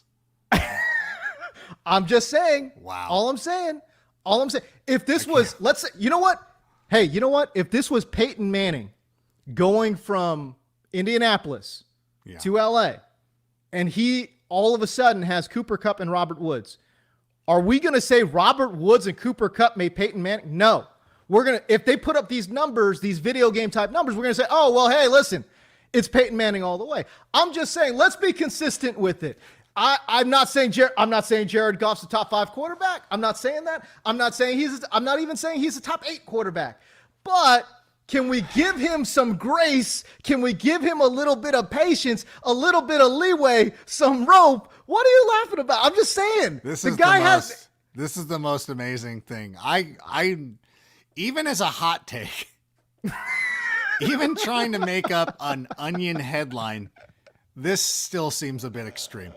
I'm just saying. Wow. All I'm saying. If this was, let's say, you know what? Hey, you know what? If this was Peyton Manning going from Indianapolis to LA, and he all of a sudden has Cooper Kupp and Robert Woods, are we going to say Robert Woods and Cooper Kupp made Peyton Manning? No. We're going to, if they put up these numbers, these video game type numbers, we're going to say, oh, well, hey, listen, it's Peyton Manning all the way. I'm just saying, let's be consistent with it. I'm not saying Jared Goff's a top 5 quarterback. I'm not saying that. I'm not even saying he's a top 8 quarterback. But can we give him some grace? Can we give him a little bit of patience, a little bit of leeway, some rope? What are you laughing about? I'm just saying. This is the most amazing thing. I even as a hot take, even trying to make up an Onion headline, this still seems a bit extreme.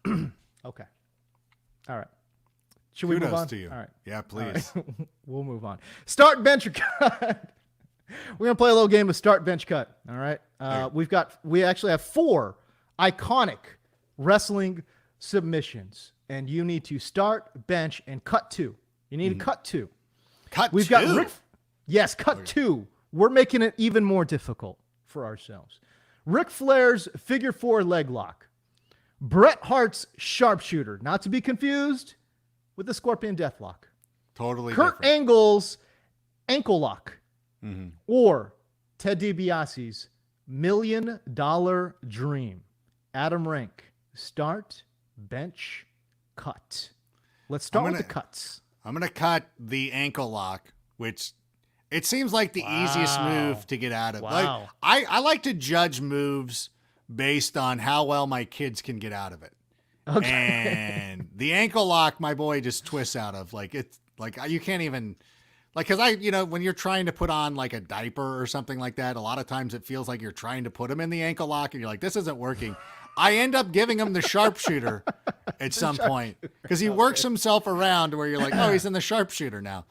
Okay. All right. Should we move on? To you. All right. Yeah, please. Right. We'll move on. Start, bench, or cut. We're going to play a little game of start, bench, cut. All right. We actually have 4 iconic wrestling submissions, and you need to start, bench, and cut 2. You need to cut 2. We've got cut 2. We're making it even more difficult for ourselves. Ric Flair's figure 4 leg lock. Bret Hart's sharpshooter, not to be confused with the Scorpion Deathlock. Totally Kurt different. Angle's ankle lock. Or Ted DiBiase's $1 Million Dream. Adam Rank. Start, bench, cut. Let's start with the cuts. I'm going to cut the ankle lock, which it seems like the easiest move to get out of. Wow. Like, I like to judge moves based on how well my kids can get out of it. Okay. And the ankle lock, my boy just twists out of. Like, it's like you can't even, like, because when you're trying to put on like a diaper or something like that, a lot of times it feels like you're trying to put him in the ankle lock and you're like, this isn't working. I end up giving him the sharpshooter at some point because he works himself around where you're like, oh, he's in the sharpshooter now.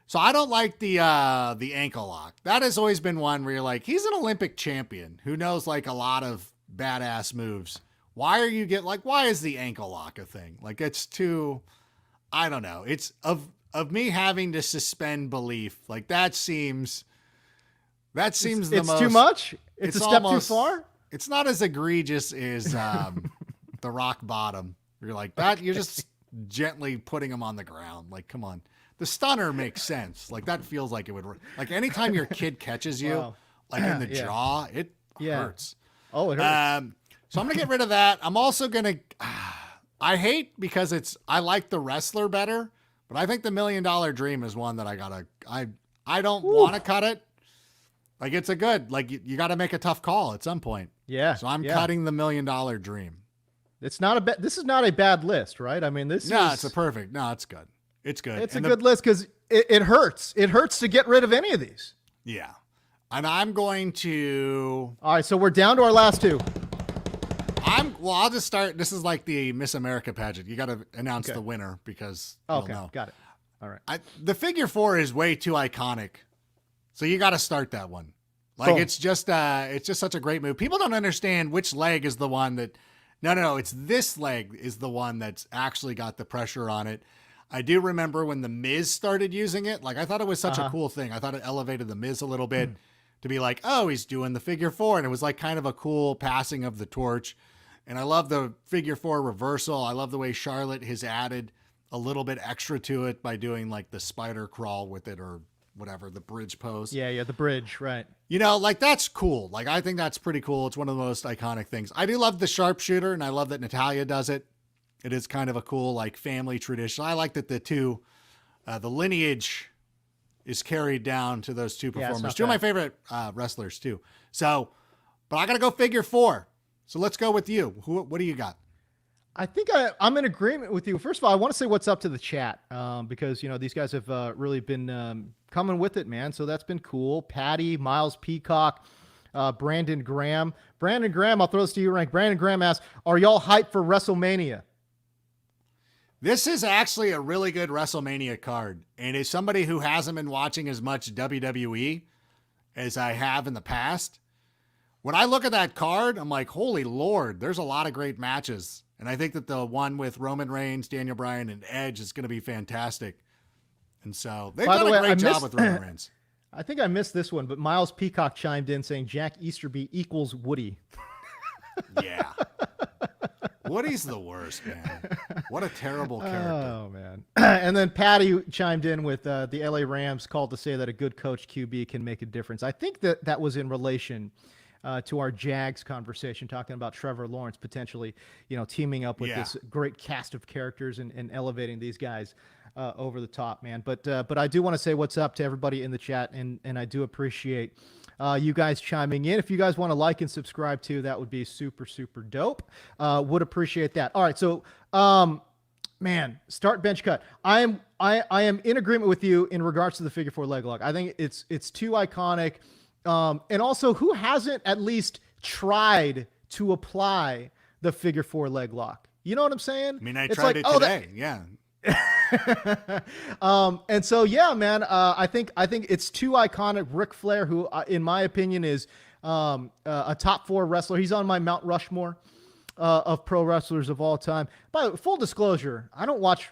So I don't like the ankle lock. That has always been one where you're like, he's an Olympic champion who knows like a lot of badass moves. Why is the ankle lock a thing? Like, it's too, I don't know. It's of me having to suspend belief. Like that seems it's too much. It's a step too far. It's not as egregious as the rock bottom. You're like that. You're just gently putting him on the ground. Like, come on. The stunner makes sense. Like that feels like it would work. Like anytime your kid catches you, like in the jaw, it hurts. Oh, it hurts. So I'm going to get rid of that. I'm also going to, I hate because I like the wrestler better, but I think the $1 Million Dream is one that I don't want to cut it. Like it's you got to make a tough call at some point. Yeah. So I'm cutting the $1 Million Dream. This is not a bad list, right? I mean, it's perfect. No, it's good. It's good. It's a good list because it hurts. It hurts to get rid of any of these. Yeah. And I'm going to. All right. So we're down to our last 2. I'll just start. This is like the Miss America pageant. You got to announce the winner because. Okay. We'll know. Got it. All right. The figure 4 is way too iconic. So you got to start that one. Like Boom. it's just such a great move. People don't understand which leg is the one that. No. It's this leg is the one that's actually got the pressure on it. I do remember when the Miz started using it. Like I thought it was such a cool thing. I thought it elevated the Miz a little bit to be like, oh, he's doing the figure 4, and it was like kind of a cool passing of the torch. And I love the figure 4 reversal. I love the way Charlotte has added a little bit extra to it by doing like the spider crawl with it or whatever, the bridge pose. Yeah, the bridge, right. Like that's cool. Like I think that's pretty cool. It's one of the most iconic things. I do love the sharpshooter, and I love that Natalya does it. It is kind of a cool like family tradition. I like that the lineage is carried down to those two performers. Two of my favorite wrestlers too. So, but I got to go figure 4. So let's go with you. What do you got? I think I'm in agreement with you. First of all, I want to say what's up to the chat because, these guys have really been coming with it, man. So that's been cool. Patty, Miles Peacock, Brandon Graham. Brandon Graham, I'll throw this to you, Rank. Brandon Graham asks, are y'all hyped for WrestleMania? This is actually a really good WrestleMania card. And as somebody who hasn't been watching as much WWE as I have in the past, when I look at that card, I'm like, holy Lord, there's a lot of great matches And I think that the one with Roman Reigns, Daniel Bryan, and Edge is going to be fantastic. And so they've done a great job with Roman Reigns. I think I missed this one, but Miles Peacock chimed in saying Jack Easterby equals Woody. Yeah. Woody's the worst, man. What a terrible character. Oh, man. And then Patty chimed in with the LA Rams called to say that a good coach QB can make a difference. I think that was in relation to our Jags conversation, talking about Trevor Lawrence potentially, teaming up with this great cast of characters and elevating these guys over the top, man. But I do want to say what's up to everybody in the chat, and I do appreciate you guys chiming in. If you guys want to like and subscribe too, that would be super, super dope. Would appreciate that. All right. So, man, start bench cut. I am in agreement with you in regards to the figure 4 leg lock. I think it's too iconic. And also, who hasn't at least tried to apply the figure 4 leg lock? You know what I'm saying? I mean, I tried it today. Yeah. And so, yeah, man, I think it's too iconic. Ric Flair, who, in my opinion, is a top 4 wrestler. He's on my Mount Rushmore of pro wrestlers of all time. But full disclosure, I don't watch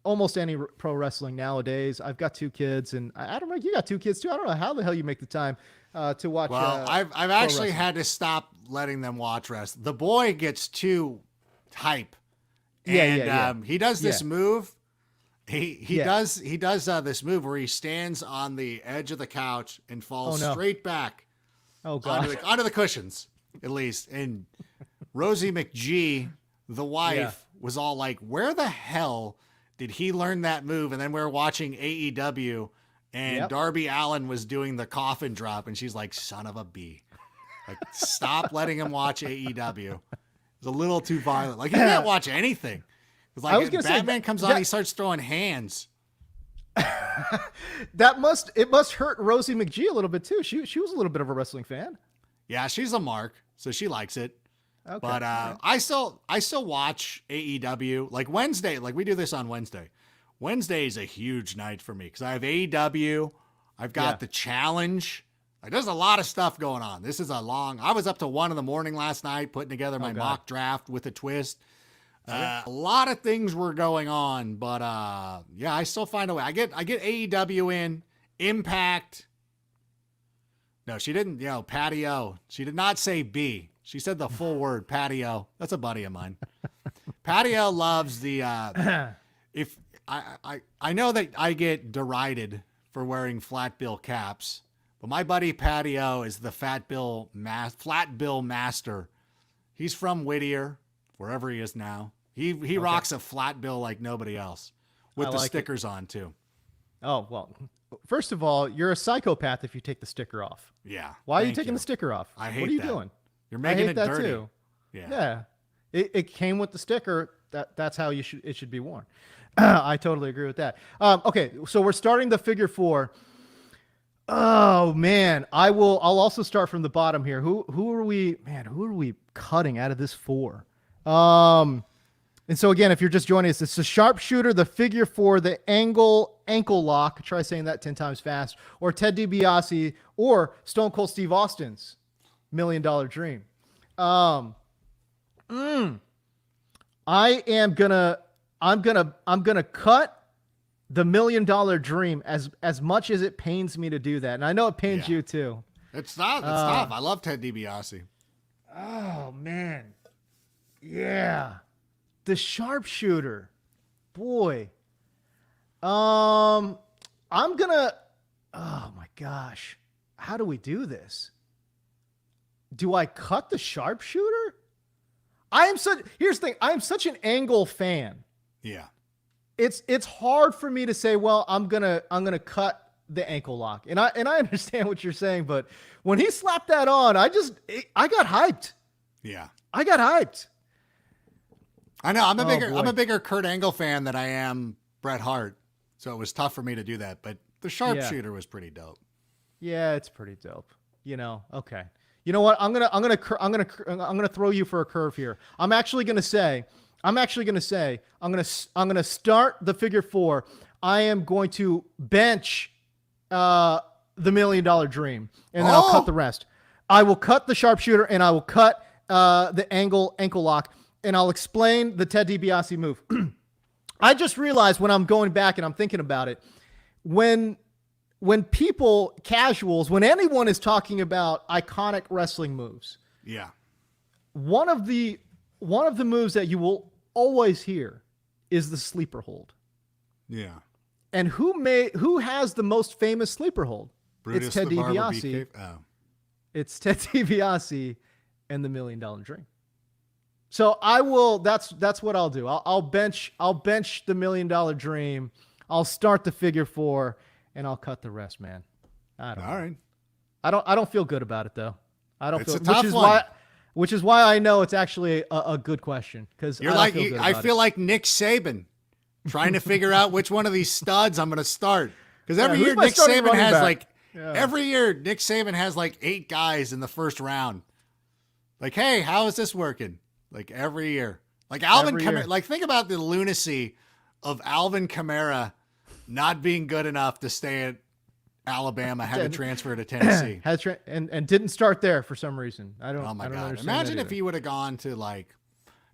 almost any pro wrestling nowadays. I've got 2 kids, and I don't know. You got 2 kids too. I don't know how the hell you make the time to watch. Well, I've actually had to stop letting them watch wrestling. The boy gets too hype. And he does this move. He does this move where he stands on the edge of the couch and falls straight back onto the cushions, at least. And Rosie McGee, the wife, was all like, where the hell did he learn that move? And then we were watching AEW, and Darby Allin was doing the coffin drop, and she's like, son of a bee. Like, stop letting him watch AEW. It's a little too violent. Like, he can't watch anything. It's like Batman comes on, he starts throwing hands. It must hurt Rosie McGee a little bit too. She was a little bit of a wrestling fan. Yeah, she's a mark, so she likes it. Okay. But I still watch AEW. Like Wednesday, like we do this on Wednesday. Wednesday is a huge night for me because I have AEW. I've got the challenge. Like, there's a lot of stuff going on. This is I was up to 1 a.m. last night putting together my mock draft with a twist. A lot of things were going on, but I still find a way. I get AEW in, Impact. No, she didn't, Patio. She did not say B. She said the full word, Patio. That's a buddy of mine. Patio loves the if I know that I get derided for wearing flat bill caps. But my buddy Patio is the flat bill master. He's from Whittier, wherever he is now. He rocks a flat bill like nobody else, with the stickers on too. Oh, well, first of all, you're a psychopath if you take the sticker off. Yeah. Why are you taking the sticker off? I hate What are you that. Doing? You're making it dirty. Too. Yeah. It came with the sticker. That's how it should be worn. I totally agree with that. Okay, so we're starting the figure 4. Oh man, I'll also start from the bottom here. Who are we cutting out of this 4? And so again, if you're just joining us, it's the Sharpshooter, the figure 4, the ankle lock. Try saying that 10 times fast. Or Ted DiBiase, or Stone Cold Steve Austin's $1 Million Dream. I'm gonna cut the $1 Million Dream as much as it pains me to do that, and I know it pains you too. It's tough. I love Ted DiBiase. Oh man, yeah, the Sharpshooter, boy. I'm gonna. Oh my gosh, how do we do this? Do I cut the Sharpshooter? Here's the thing. I am such an Angle fan. Yeah. It's hard for me to say, well, I'm gonna cut the ankle lock. And I understand what you're saying, but when he slapped that on, I got hyped. Yeah. I got hyped. I know. I'm a bigger Kurt Angle fan than I am Bret Hart. So it was tough for me to do that, but the Sharpshooter was pretty dope. Yeah, it's pretty dope. Okay. You know what? I'm gonna throw you for a curve here. I'm gonna start the figure 4. I am going to bench the $1 Million Dream, and then I'll cut the rest. I will cut the Sharpshooter, and I will cut the ankle lock. and I'll explain the Ted DiBiase move. I just realized when I'm going back and I'm thinking about it, when people, casuals, when anyone is talking about iconic wrestling moves, Yeah. one of the moves that you will always hear is the sleeper hold. Yeah. And who has the most famous sleeper hold? Brutus It's Ted the Barber DiBiase. Beefcake? Oh. It's Ted DiBiase and the $1 Million Dream. So I will. That's what I'll do. I'll bench the $1 Million Dream. I'll start the figure 4, and I'll cut the rest, man. I don't. All right. I don't feel good about it though. I don't It's feel. a tough which is one. why. Which is why I know it's actually a good question because You're like, I feel like Nick Saban trying to figure out which one of these studs I'm going to start. Because every year Nick Saban has every year Nick Saban has like 8 guys in the first round. Like, hey, how is this working? Like every year. Like Alvin Kamara, like think about the lunacy of Alvin Kamara not being good enough to stay at Alabama, had to transfer to Tennessee. and didn't start there for some reason. I don't. Oh my I don't God. understand Imagine that if either. he would have gone to like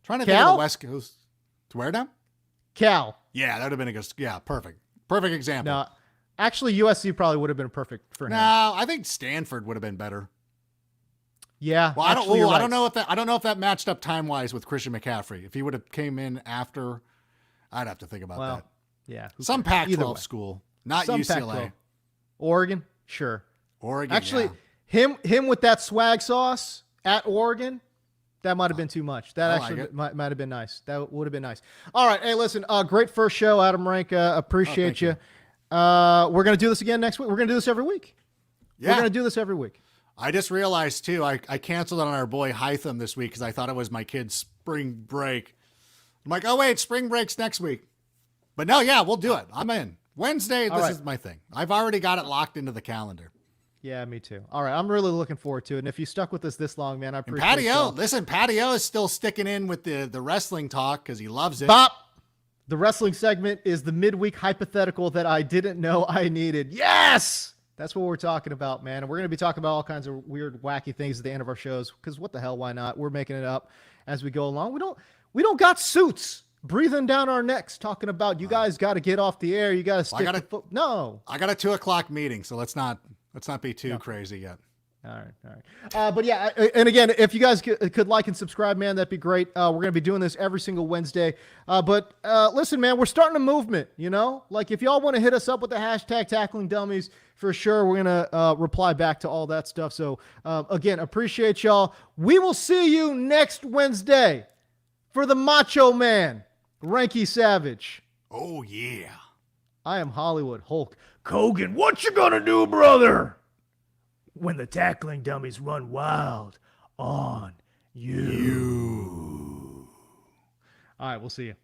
trying to Cal? think of the West Coast. To where now? Cal. Yeah, that would have been a good, yeah, perfect. Perfect example. No, actually USC probably would have been perfect for him. No, I think Stanford would have been better. Yeah. Well, actually, I don't know if that matched up time wise with Christian McCaffrey. If he would have came in after, I'd have to think about that. Yeah. Some cares? Either Pac-12 way. school, not Some UCLA. Pac-12. Oregon, sure. Oregon. Actually, yeah. him with that swag sauce at Oregon, that might have been too much. That I actually like it. might have been nice. That would have been nice. All right, hey, listen, great first show, Adam Rank. Appreciate thank you. We're gonna do this again next week. We're gonna do this every week. Yeah. We're gonna do this every week. I just realized too, I canceled on our boy Hytham this week because I thought it was my kid's spring break. I'm like, oh wait, spring break's next week. But no, yeah, we'll do it. I'm in. Wednesday, this is my thing. I've already got it locked into the calendar. Yeah, me too. All right, I'm really looking forward to it. And if you stuck with us this long, man, I And appreciate Patty O, y'all. listen, Patty O is still sticking in with the wrestling talk because he loves it. Bop. The wrestling segment is the midweek hypothetical that I didn't know I needed. Yes! That's what we're talking about, man. And we're going to be talking about all kinds of weird, wacky things at the end of our shows because what the hell, why not? We're making it up as we go along. We don't got suits breathing down our necks talking about you guys got to get off the air. You got to stick to No. I got a 2:00 meeting, so let's not be too crazy yet. All right. But yeah, and again, if you guys could like and subscribe, man, that'd be great. We're going to be doing this every single Wednesday. But listen, man, we're starting a movement, you know? Like if y'all want to hit us up with the hashtag Tackling Dummies, for sure, we're going to reply back to all that stuff. So again, appreciate y'all. We will see you next Wednesday for the Macho Man, Ranky Savage. Oh, yeah. I am Hollywood Hulk. Kogan, what you gonna do, brother? When the tackling dummies run wild on you. All right, we'll see you.